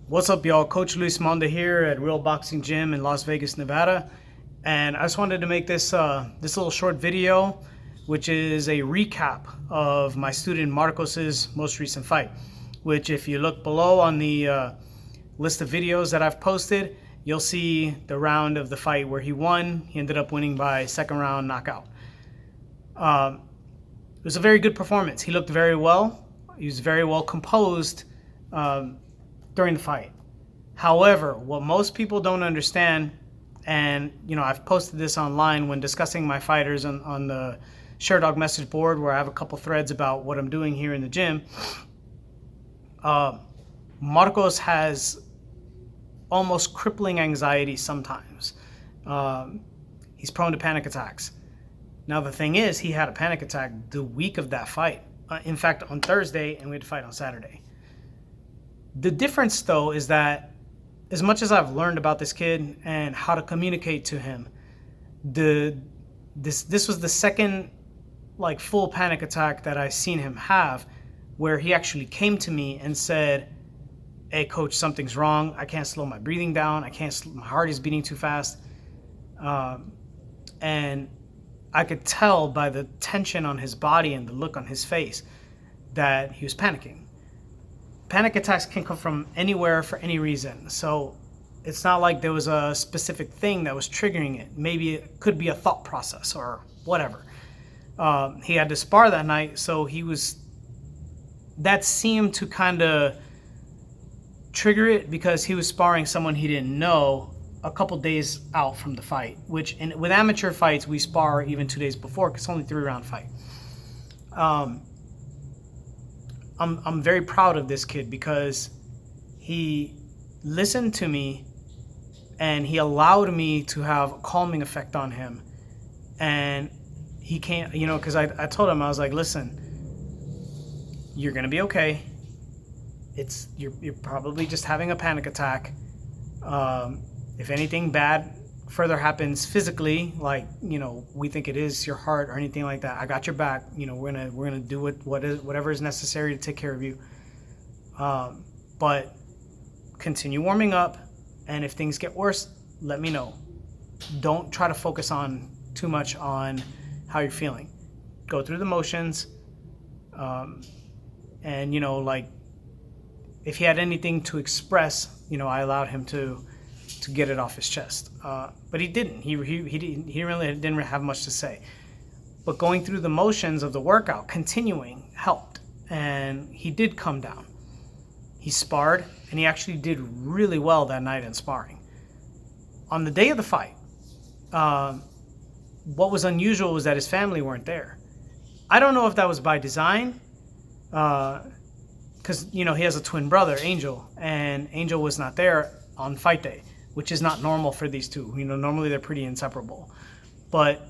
What's up, y'all? Coach Luis Monda here at Real Boxing Gym in Las Vegas, Nevada. And I just wanted to make this little short video, which is a recap of my student Marcos's most recent fight, which if you look below on the list of videos that I've posted, you'll see the round of the fight where he won. He ended up winning by second round knockout. It was a very good performance. He looked very well. He was very well composed during the fight. However, what most people don't understand, and I've posted this online when discussing my fighters on the ShareDog message board, where I have a couple threads about what I'm doing here in the gym. Marcos has almost crippling anxiety sometimes. He's prone to panic attacks. Now the thing is, he had a panic attack the week of that fight. In fact, on Thursday, and we had to fight on Saturday. The difference, though, is that as much as I've learned about this kid and how to communicate to him, this was the second full panic attack that I've seen him have, where he actually came to me and said, "Hey, coach, something's wrong. I can't slow my breathing down. My heart is beating too fast." And I could tell by the tension on his body and the look on his face that he was panicking. Panic attacks can come from anywhere for any reason. So it's not like there was a specific thing that was triggering it. Maybe it could be a thought process or whatever. He had to spar that night, so that seemed to kind of trigger it because he was sparring someone he didn't know a couple days out from the fight, which with amateur fights, we spar even 2 days before because it's only a 3-round fight. I'm very proud of this kid because he listened to me and he allowed me to have a calming effect on him. And he can't, because I told him, I was like, listen, you're going to be okay. You're probably just having a panic attack. If anything bad further happens physically, we think it is your heart or anything like that, I got your back. We're gonna do whatever is necessary to take care of you. But continue warming up, and if things get worse, let me know. Don't try to focus on too much on how you're feeling. Go through the motions, and if he had anything to express, I allowed him to get it off his chest, but he didn't. He really didn't have much to say. But going through the motions of the workout, continuing, helped, and he did come down. He sparred, and he actually did really well that night in sparring. On the day of the fight, what was unusual was that his family weren't there. I don't know if that was by design, because he has a twin brother, Angel, and Angel was not there on fight day, which is not normal for these two. Normally they're pretty inseparable. But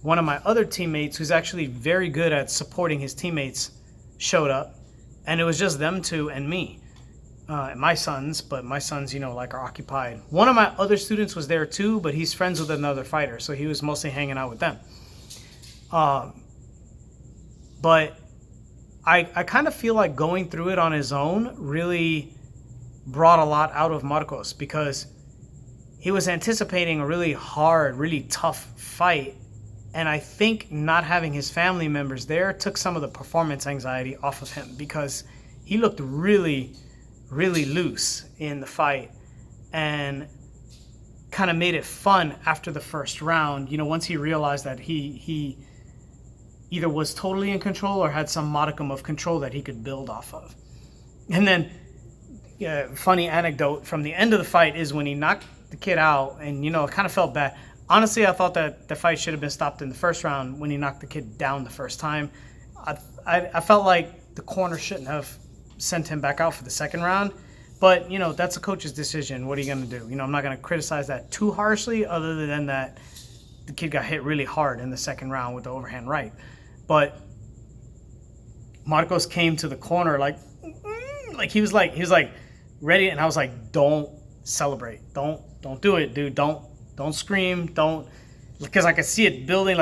one of my other teammates, who's actually very good at supporting his teammates, showed up, and it was just them two and me. My sons, are occupied. One of my other students was there too, but he's friends with another fighter, so he was mostly hanging out with them. But I kind of feel like going through it on his own really brought a lot out of Marcos, because he was anticipating a really hard, really tough fight. And I think not having his family members there took some of the performance anxiety off of him, because he looked really, really loose in the fight and kind of made it fun after the first round. Once he realized that he either was totally in control or had some modicum of control that he could build off of. And then, funny anecdote from the end of the fight is when he knocked the kid out, and it kind of felt bad. Honestly, I thought that the fight should have been stopped in the first round when he knocked the kid down the first time. I felt like the corner shouldn't have sent him back out for the second round, but that's a coach's decision. What are you going to do? I'm not going to criticize that too harshly, other than that the kid got hit really hard in the second round with the overhand right. But Marcos came to the corner he was ready, and I was like, don't celebrate, don't do it, dude, don't scream, because I could see it building.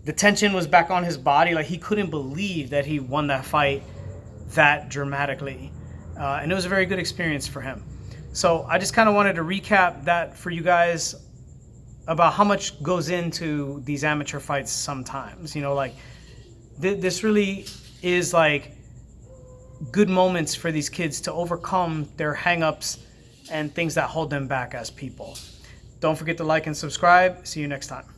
The tension was back on his body. He couldn't believe that he won that fight that dramatically. and it was a very good experience for him. So I just kind of wanted to recap that for you guys about how much goes into these amateur fights sometimes. You know, like this really is like good moments for these kids to overcome their hang-ups and things that hold them back as people. Don't forget to like and subscribe. See you next time.